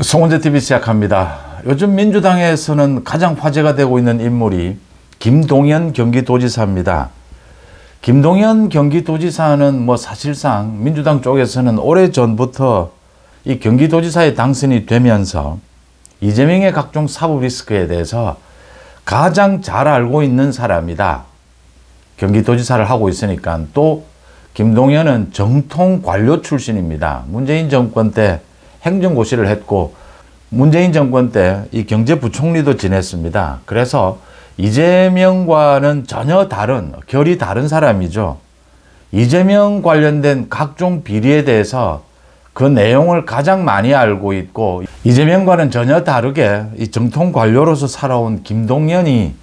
송은재TV 시작합니다. 요즘 민주당에서는 가장 화제가 되고 있는 인물이 김동연 경기도지사입니다. 김동연 경기도지사는 사실상 민주당 쪽에서는 오래전부터 이 경기도지사에 당선이 되면서 이재명의 각종 사법 리스크에 대해서 가장 잘 알고 있는 사람이다. 경기도지사를 하고 있으니까. 또 김동연은 정통 관료 출신입니다. 문재인 정권 때 행정고시를 했고 문재인 정권 때 이 경제부총리도 지냈습니다. 그래서 이재명과는 전혀 다른, 결이 다른 사람이죠. 이재명 관련된 각종 비리에 대해서 그 내용을 가장 많이 알고 있고, 이재명과는 전혀 다르게 이 정통 관료로서 살아온 김동연이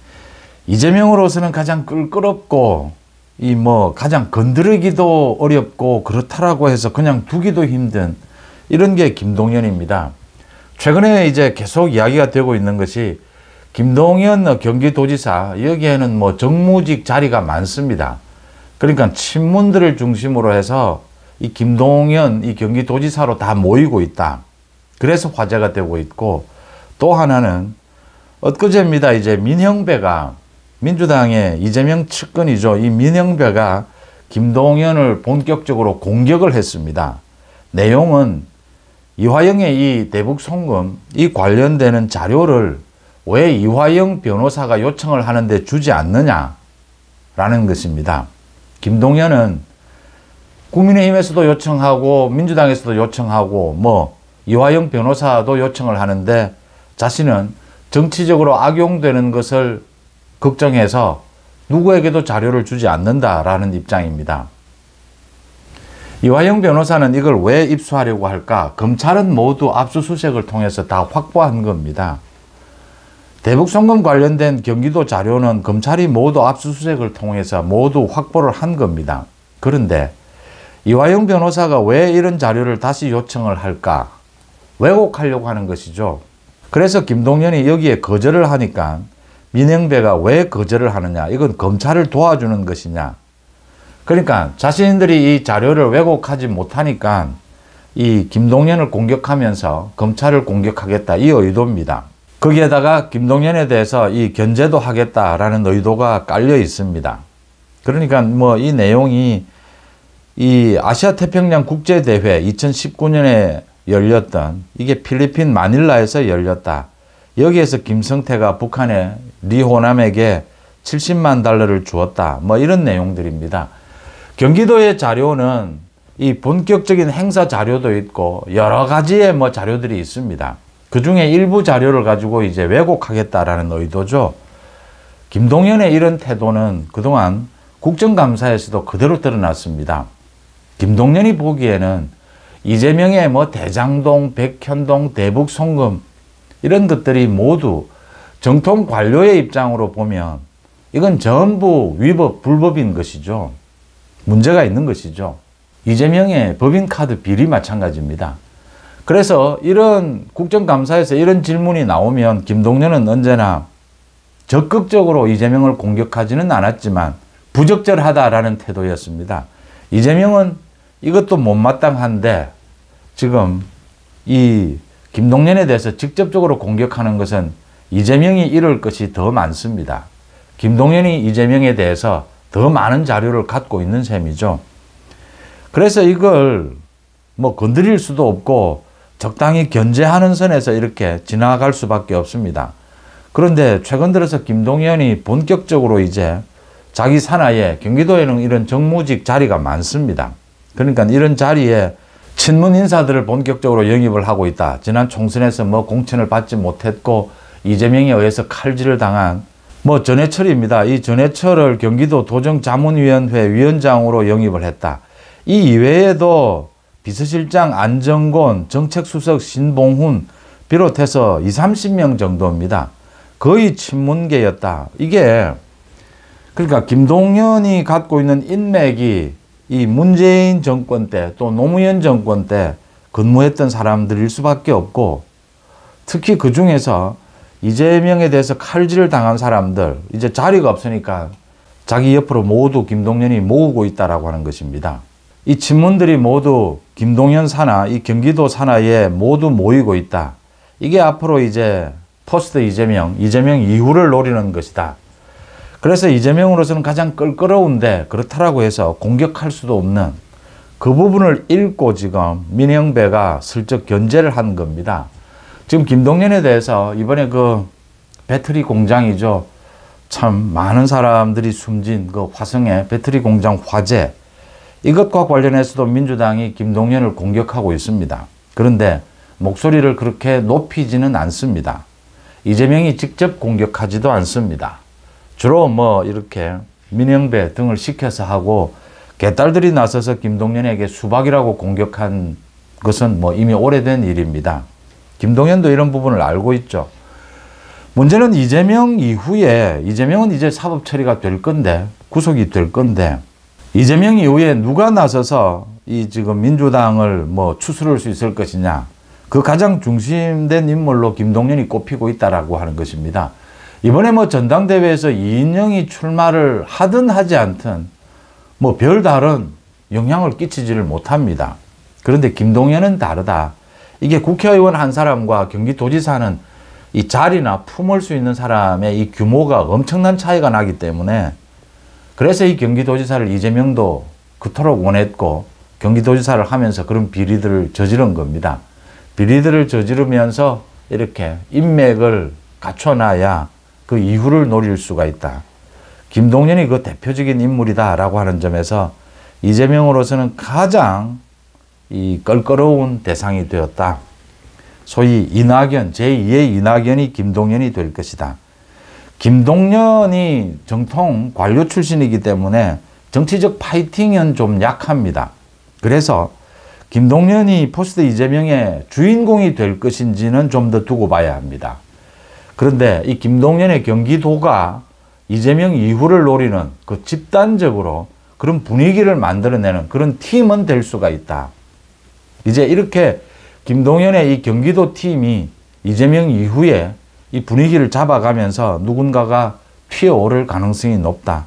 이재명으로서는 가장 끌끄럽고 가장 건드리기도 어렵고 그렇다라고 해서 그냥 두기도 힘든 이런 게 김동연입니다. 최근에 이제 계속 이야기가 되고 있는 것이 김동연 경기도지사, 여기에는 정무직 자리가 많습니다. 그러니까 친문들을 중심으로 해서 이 김동연 이 경기도지사로 다 모이고 있다. 그래서 화제가 되고 있고, 또 하나는 엊그제입니다. 이제 민형배가, 민주당의 이재명 측근이죠. 이 민형배가 김동연을 본격적으로 공격을 했습니다. 내용은 이화영의 이 대북 송금, 이 관련되는 자료를 왜 이화영 변호사가 요청을 하는데 주지 않느냐라는 것입니다. 김동연은 국민의힘에서도 요청하고 민주당에서도 요청하고 이화영 변호사도 요청을 하는데 자신은 정치적으로 악용되는 것을 걱정해서 누구에게도 자료를 주지 않는다라는 입장입니다. 이화영 변호사는 이걸 왜 입수하려고 할까? 검찰은 모두 압수수색을 통해서 다 확보한 겁니다. 대북송금 관련된 경기도 자료는 검찰이 모두 압수수색을 통해서 모두 확보를 한 겁니다. 그런데 이화영 변호사가 왜 이런 자료를 다시 요청을 할까? 왜곡하려고 하는 것이죠. 그래서 김동연이 여기에 거절을 하니까 민형배가 왜 거절을 하느냐? 이건 검찰을 도와주는 것이냐? 그러니까 자신들이 이 자료를 왜곡하지 못하니까 이 김동연을 공격하면서 검찰을 공격하겠다, 이 의도입니다. 거기에다가 김동연에 대해서 이 견제도 하겠다라는 의도가 깔려 있습니다. 그러니까 이 내용이 이 아시아 태평양 국제대회 2019년에 열렸던, 이게 필리핀 마닐라에서 열렸다. 여기에서 김성태가 북한의 리호남에게 70만 달러를 주었다. 이런 내용들입니다. 경기도의 자료는 이 본격적인 행사 자료도 있고 여러 가지의 자료들이 있습니다. 그 중에 일부 자료를 가지고 이제 왜곡하겠다라는 의도죠. 김동연의 이런 태도는 그동안 국정감사에서도 그대로 드러났습니다. 김동연이 보기에는 이재명의 대장동, 백현동, 대북 송금 이런 것들이 모두 정통 관료의 입장으로 보면 이건 전부 위법, 불법인 것이죠. 문제가 있는 것이죠. 이재명의 법인카드 비리 마찬가지입니다. 그래서 이런 국정감사에서 이런 질문이 나오면 김동연은 언제나 적극적으로 이재명을 공격하지는 않았지만 부적절하다라는 태도였습니다. 이재명은 이것도 못마땅한데 지금 이 김동연에 대해서 직접적으로 공격하는 것은 이재명이 이룰 것이 더 많습니다. 김동연이 이재명에 대해서 더 많은 자료를 갖고 있는 셈이죠. 그래서 이걸 건드릴 수도 없고 적당히 견제하는 선에서 이렇게 지나갈 수밖에 없습니다. 그런데 최근 들어서 김동연이 본격적으로 이제 자기 산하에, 경기도에는 이런 정무직 자리가 많습니다. 그러니까 이런 자리에 친문 인사들을 본격적으로 영입을 하고 있다. 지난 총선에서 공천을 받지 못했고 이재명에 의해서 칼질을 당한 전해철입니다. 이 전해철을 경기도 도정자문위원회 위원장으로 영입을 했다. 이 이외에도 비서실장 안정곤, 정책수석 신봉훈 비롯해서 20-30명 정도입니다. 거의 친문계였다. 이게 그러니까 김동연이 갖고 있는 인맥이 이 문재인 정권 때 또 노무현 정권 때 근무했던 사람들일 수밖에 없고, 특히 그 중에서 이재명에 대해서 칼질을 당한 사람들, 이제 자리가 없으니까 자기 옆으로 모두 김동연이 모으고 있다라고 하는 것입니다. 이 친문들이 모두 김동연 산하, 이 경기도 산하에 모두 모이고 있다. 이게 앞으로 이제 포스트 이재명 이후를 노리는 것이다. 그래서 이재명으로서는 가장 껄끄러운데 그렇다라고 해서 공격할 수도 없는 그 부분을 읽고 지금 민영배가 슬쩍 견제를 한 겁니다. 지금 김동연에 대해서 이번에 그 배터리 공장이죠. 참 많은 사람들이 숨진 그 화성의 배터리 공장 화재, 이것과 관련해서도 민주당이 김동연을 공격하고 있습니다. 그런데 목소리를 그렇게 높이지는 않습니다. 이재명이 직접 공격하지도 않습니다. 주로 뭐 이렇게 민영배 등을 시켜서 하고, 개딸들이 나서서 김동연에게 수박이라고 공격한 것은 뭐 이미 오래된 일입니다. 김동연도 이런 부분을 알고 있죠. 문제는 이재명 이후에, 이재명은 이제 사법 처리가 될 건데, 구속이 될 건데, 이재명 이후에 누가 나서서 이 지금 민주당을 뭐 추스를 수 있을 것이냐, 그 가장 중심된 인물로 김동연이 꼽히고 있다라고 하는 것입니다. 이번에 뭐 전당대회에서 이인영이 출마를 하든 하지 않든 뭐 별다른 영향을 끼치지를 못합니다. 그런데 김동연은 다르다. 이게 국회의원 한 사람과 경기도지사는 이 자리나 품을 수 있는 사람의 이 규모가 엄청난 차이가 나기 때문에, 그래서 이 경기도지사를 이재명도 그토록 원했고 경기도지사를 하면서 그런 비리들을 저지른 겁니다. 비리들을 저지르면서 이렇게 인맥을 갖춰놔야 그 이후를 노릴 수가 있다. 김동연이 그 대표적인 인물이다라고 하는 점에서 이재명으로서는 가장 이 껄끄러운 대상이 되었다. 소위 이낙연, 제2의 이낙연이 김동연이 될 것이다. 김동연이 정통 관료 출신이기 때문에 정치적 파이팅은 좀 약합니다. 그래서 김동연이 포스트 이재명의 주인공이 될 것인지는 좀 더 두고 봐야 합니다. 그런데 이 김동연의 경기도가 이재명 이후를 노리는 그 집단적으로 그런 분위기를 만들어내는 그런 팀은 될 수가 있다. 이제 이렇게 김동연의 이 경기도 팀이 이재명 이후에 이 분위기를 잡아가면서 누군가가 튀어오를 가능성이 높다.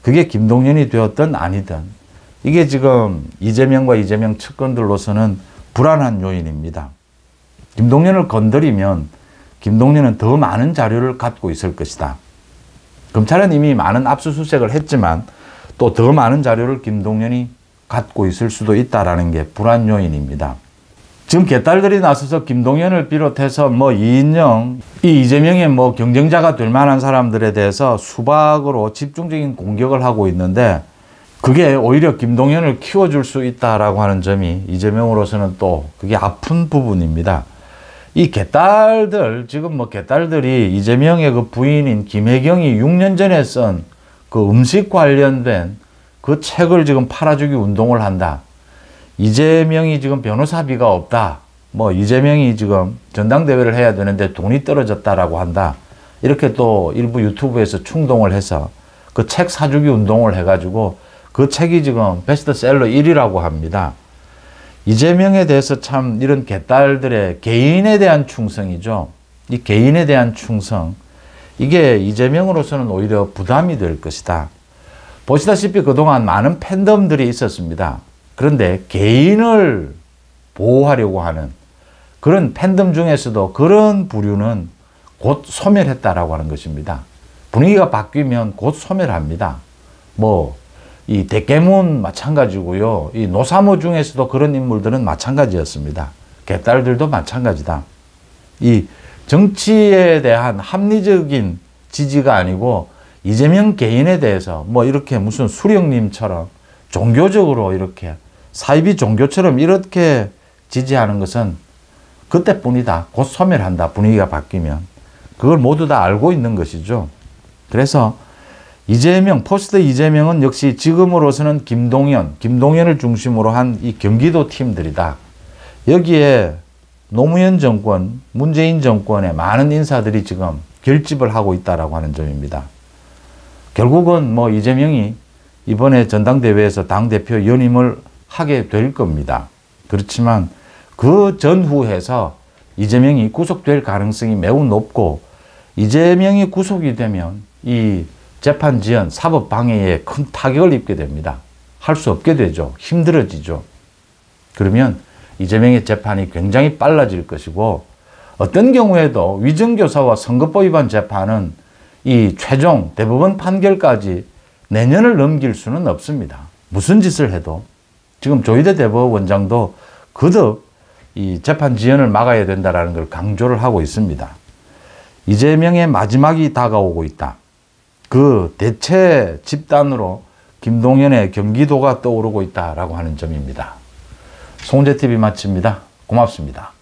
그게 김동연이 되었든 아니든 이게 지금 이재명과 이재명 측근들로서는 불안한 요인입니다. 김동연을 건드리면 김동연은 더 많은 자료를 갖고 있을 것이다. 검찰은 이미 많은 압수수색을 했지만 또 더 많은 자료를 김동연이 갖고 있을 수도 있다는 게 불안 요인입니다. 지금 개딸들이 나서서 김동연을 비롯해서 뭐 이인영, 이 이재명의 뭐 경쟁자가 될 만한 사람들에 대해서 수박으로 집중적인 공격을 하고 있는데, 그게 오히려 김동연을 키워줄 수 있다라고 하는 점이 이재명으로서는 또 그게 아픈 부분입니다. 이 개딸들, 지금 뭐 개딸들이 이재명의 그 부인인 김혜경이 6년 전에 쓴 그 음식 관련된 그 책을 지금 팔아주기 운동을 한다. 이재명이 지금 변호사비가 없다. 뭐 이재명이 지금 전당대회를 해야 되는데 돈이 떨어졌다라고 한다. 이렇게 또 일부 유튜브에서 충동을 해서 그 책 사주기 운동을 해가지고 그 책이 지금 베스트셀러 1위라고 합니다. 이재명에 대해서 참 이런 개딸들의 개인에 대한 충성이죠. 이 개인에 대한 충성, 이게 이재명으로서는 오히려 부담이 될 것이다. 보시다시피 그동안 많은 팬덤들이 있었습니다. 그런데 개인을 보호하려고 하는 그런 팬덤 중에서도 그런 부류는 곧 소멸했다라고 하는 것입니다. 분위기가 바뀌면 곧 소멸합니다. 뭐 이 대깨문 마찬가지고요. 이 노사모 중에서도 그런 인물들은 마찬가지였습니다. 개딸들도 마찬가지다. 이 정치에 대한 합리적인 지지가 아니고 이재명 개인에 대해서 뭐 이렇게 무슨 수령님처럼 종교적으로 이렇게 사이비 종교처럼 이렇게 지지하는 것은 그때뿐이다. 곧 소멸한다. 분위기가 바뀌면. 그걸 모두 다 알고 있는 것이죠. 그래서 이재명, 포스트 이재명은 역시 지금으로서는 김동연을 중심으로 한 이 경기도 팀들이다. 여기에 노무현 정권, 문재인 정권의 많은 인사들이 지금 결집을 하고 있다라고 하는 점입니다. 결국은 뭐 이재명이 이번에 전당대회에서 당대표 연임을 하게 될 겁니다. 그렇지만 그 전후에서 이재명이 구속될 가능성이 매우 높고, 이재명이 구속이 되면 이 재판 지연, 사법 방해에 큰 타격을 입게 됩니다. 할 수 없게 되죠. 힘들어지죠. 그러면 이재명의 재판이 굉장히 빨라질 것이고, 어떤 경우에도 위정교사와 선거법 위반 재판은 이 최종 대법원 판결까지 내년을 넘길 수는 없습니다. 무슨 짓을 해도. 지금 조희대 대법원장도 거듭 이 재판 지연을 막아야 된다는 걸 강조를 하고 있습니다. 이재명의 마지막이 다가오고 있다. 그 대체 집단으로 김동연의 경기도가 떠오르고 있다라고 하는 점입니다. 송재TV 마칩니다. 고맙습니다.